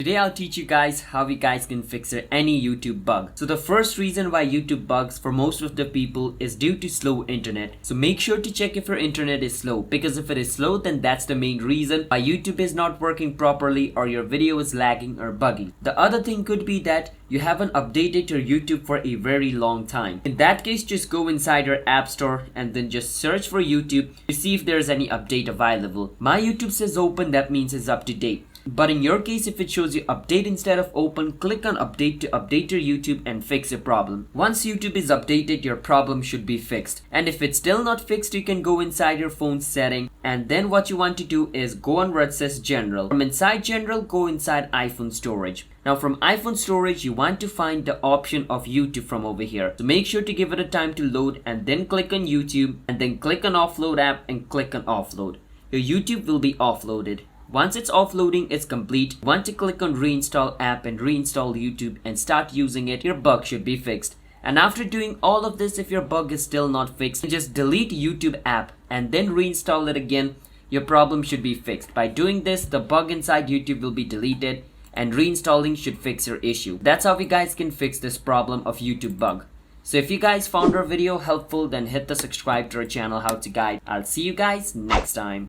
Today I'll teach you guys how you guys can fix any YouTube bug. So the first reason why YouTube bugs for most of the people is due to slow internet. So make sure to check if your internet is slow, because if it is slow, then that's the main reason why YouTube is not working properly or your video is lagging or buggy. The other thing could be that you haven't updated your YouTube for a very long time. In that case, just go inside your app store and then just search for YouTube to see if there's any update available. My YouTube says open, that means it's up to date. But in your case, if it shows you update instead of open, click on update to update your YouTube and fix your problem. Once YouTube is updated, your problem should be fixed. And if it's still not fixed, you can go inside your phone setting, and then what you want to do is go on where it says general. From inside general, go inside iPhone storage. Now from iPhone storage, you want to find the option of YouTube from over here. So make sure to give it a time to load and then click on YouTube and then click on offload app and click on offload. Your YouTube will be offloaded. Once it's offloading, it's complete. You want to click on reinstall app and reinstall YouTube and start using it. Your bug should be fixed. And after doing all of this, if your bug is still not fixed, just delete YouTube app and then reinstall it again. Your problem should be fixed. By doing this, the bug inside YouTube will be deleted and reinstalling should fix your issue. That's how you guys can fix this problem of YouTube bug. So if you guys found our video helpful, then hit the subscribe to our channel How to Guide. I'll see you guys next time.